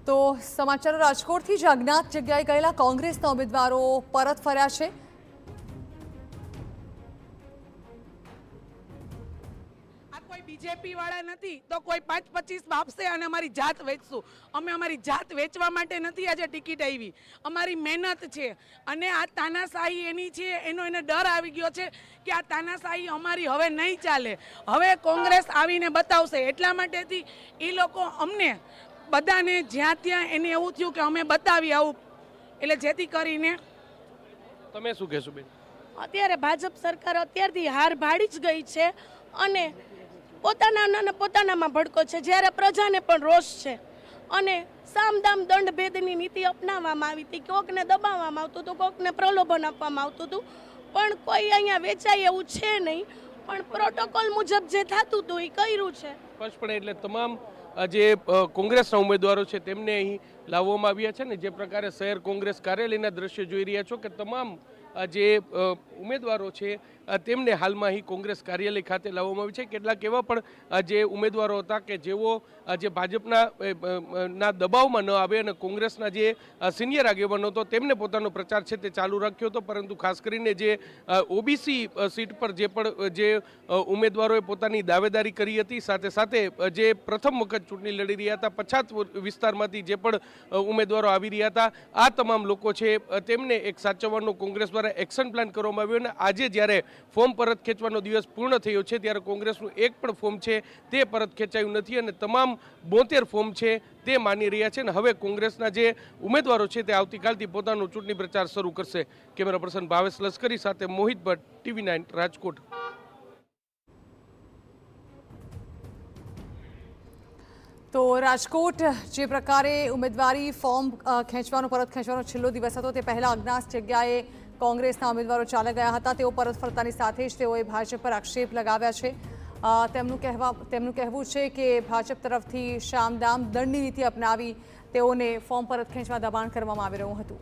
તો સમાચારો રાજકોટથી જ અજ્ઞાત જગ્યાએ ગયેલા કોંગ્રેસના ઉમેદવારો પરત ફર્યા છે। આ કોઈ બીજેપી વાળા નથી તો કોઈ 5-25 આપશે અને અમારી જાત વેચશું। અમે અમારી જાત વેચવા માટે નથી આજે ટિકિટ આવી, અમારી મહેનત છે અને આ તાનાશાહી એની છે, એને ડર આવી ગયો છે કે આ તાનાશાહી અમારી હવે નહીં ચાલે, હવે કોંગ્રેસ આવીને બતાવશે। એટલા માટેથી એ લોકો અમને બધાને જ્યાં ત્યાં એને એવું થયું કે અમે બતાવી આવું, એટલે જેથી કરીને તમે શું કહેશો બેન? અત્યારે ભાજપ સરકાર અત્યારથી હાર ભાડી જ ગઈ છે અને પોતાનામાં ભડકો છે, જ્યારે પ્રજાને પણ રોષ છે અને સામદામ દંડ ભેદની નીતિ અપનાવવામાં આવી હતી। કોકને દબાવવામાં આવતું હતું, કોકને પ્રલોભન આપવામાં આવતું હતું, પણ કોઈ અહીંયા વેચાય એવું છે નહીં, પણ પ્રોટોકોલ મુજબ જે થતું હતું એ કર્યું છે। સ્પષ્ટપણે એટલે તમામ જે કોંગ્રેસના ઉમેદવારો છે તેમને અહીં લાવવામાં આવ્યા છે ને જે પ્રકારે શહેર કોંગ્રેસ કાર્યાલયના દ્રશ્યો જોઈ રહ્યા છો કે તમામ જે ઉમેદવારો છે તેમને હાલમાં અહીં કોંગ્રેસ કાર્યાલય ખાતે લાવવામાં આવી છે। કેટલાક એવા પણ જે ઉમેદવારો હતા કે જેઓ જે ભાજપના દબાવમાં ન આવે અને કોંગ્રેસના જે સિનિયર આગેવાનો હતો તેમને પોતાનો પ્રચાર છે તે ચાલુ રાખ્યો હતો, પરંતુ ખાસ કરીને જે ઓબીસી સીટ પર જે ઉમેદવારોએ પોતાની દાવેદારી કરી હતી, સાથે સાથે જે પ્રથમ વખત ચૂંટણી લડી રહ્યા હતા, પછાત વિસ્તારમાંથી જે પણ ઉમેદવારો આવી રહ્યા હતા, આ તમામ લોકો છે તેમને એક સાચવવાનો કોંગ્રેસ દ્વારા એક્શન પ્લાન કરવામાં આવ્યો અને આજે જ્યારે ફોર્મ પરત ખેંચવાનો દિવસ પૂર્ણ થયો છે ત્યારે કોંગ્રેસનું એક પણ ફોર્મ છે તે પરત ખેંચાયું નથી અને તમામ 72 ફોર્મ છે તે માની રહ્યા છે અને હવે કોંગ્રેસના જે ઉમેદવારો છે તે આવતીકાલથી પોતાનો ચૂંટણી પ્રચાર શરૂ કરશે। કેમેરા પર્સન ભાવેશ લશ્કરી સાથે મોહિત ભટ્ટ, TV9 રાજકોટ। તો રાજકોટ જે પ્રકારે ઉમેદવારી ફોર્મ પરત ખેંચવાનો છેલ્લો દિવસ હતો તે પહેલા અજ્ઞાત જગ્યાએ કોંગ્રેસના ઉમેદવારો ચાલ્યા ગયા હતા। તેઓ પરત ફરતાની સાથે જ તેઓએ ભાજપ પર આક્ષેપ લગાવ્યા છે। તેમનું કહેવું છે કે ભાજપ તરફથી સામદામ દંડની નીતિ અપનાવી તેઓને ફોર્મ પરત ખેંચવા દબાણ કરવામાં આવી રહ્યું હતું।